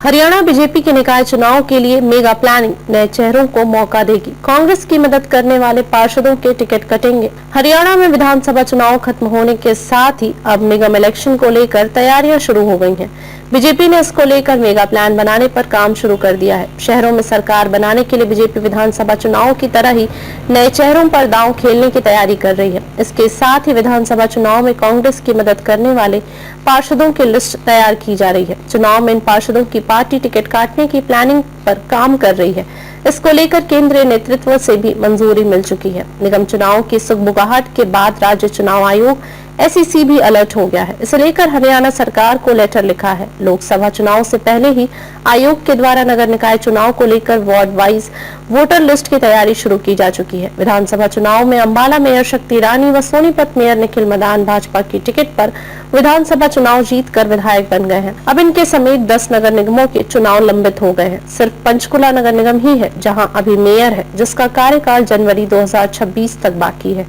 Haryana BJP के निकाय चुनाव के लिए मेगा प्लानिंग नए चेहरों को मौका देगी। कांग्रेस की मदद करने वाले पार्षदों के टिकट कटेंगे। हरियाणा में विधानसभा चुनाव खत्म होने के साथ ही अब निगम इलेक्शन को लेकर तैयारियां शुरू हो गई हैं। बीजेपी ने इसको लेकर मेगा प्लान बनाने पर काम शुरू कर दिया है। शहरों में सरकार बनाने के लिए बीजेपी विधानसभा चुनाव की तरह ही नए चेहरों पर दांव खेलने की तैयारी कर रही है। इसके साथ ही विधानसभा चुनाव में कांग्रेस की मदद करने वाले पार्षदों की लिस्ट तैयार की जा रही है। चुनाव में इन पार्षदों की पार्टी टिकट काटने की प्लानिंग पर काम कर रही है। इसको लेकर केंद्रीय नेतृत्व से भी मंजूरी मिल चुकी है। निगम चुनाव की सुगबुगाहट के बाद राज्य चुनाव आयोग SEC भी अलर्ट हो गया है। इसे लेकर हरियाणा सरकार को लेटर लिखा है। लोकसभा चुनाव से पहले ही आयोग के द्वारा नगर निकाय चुनाव को लेकर वार्ड वाइज वोटर लिस्ट की तैयारी शुरू की जा चुकी है। विधानसभा चुनाव में अंबाला मेयर शक्ति रानी व सोनीपत मेयर निखिल मदान भाजपा की टिकट पर विधानसभा चुनाव जीतकर विधायक बन गए हैं। अब इनके समेत 10 नगर निगमों के चुनाव लंबित हो गए हैं। सिर्फ पंचकुला नगर निगम ही है जहां अभी मेयर है, जिसका कार्यकाल जनवरी 2026 तक बाकी है।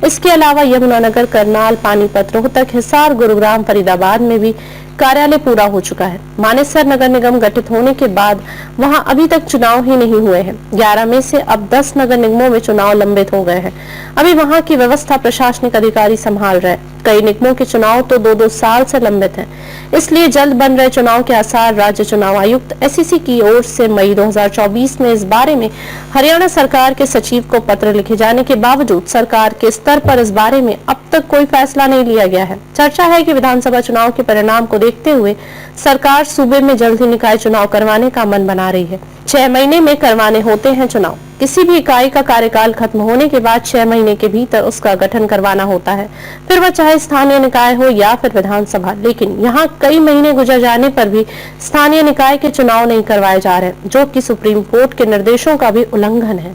इसके अलावा यमुनानगर, करनाल, पानीपत, रोहतक, हिसार, गुरुग्राम, फरीदाबाद में भी कार्यालय पूरा हो चुका है। मानेसर नगर निगम गठित होने के बाद वहां अभी तक चुनाव ही नहीं हुए हैं। 11 में से अब 10 नगर निगमों में चुनाव लंबित हो गए हैं। अभी वहां की व्यवस्था प्रशासनिक अधिकारी संभाल रहे हैं। कई निगमों के चुनाव तो 2-2 साल से लंबित हैं। इसलिए जल्द बन रहे चुनाव के आसार राज्य चुनाव आयुक्त SEC की ओर से मई 2024 में इस बारे में हरियाणा सरकार के सचिव को पत्र लिखे जाने के बावजूद सरकार के स्तर पर इस बारे में अब तक कोई फैसला नहीं लिया गया है। चर्चा है कि विधानसभा चुनाव के परिणाम को देखते हुए सरकार सूबे में जल्द ही निकाय चुनाव करवाने का मन बना रही है। 6 महीने में करवाने होते हैं चुनाव। किसी भी इकाई का कार्यकाल खत्म होने के बाद 6 महीने के भीतर उसका गठन करवाना होता है, फिर वह चाहे स्थानीय निकाय हो या फिर विधानसभा। लेकिन यहाँ कई महीने गुजर जाने पर भी स्थानीय निकाय के चुनाव नहीं करवाए जा रहे, जो कि सुप्रीम कोर्ट के निर्देशों का भी उल्लंघन है।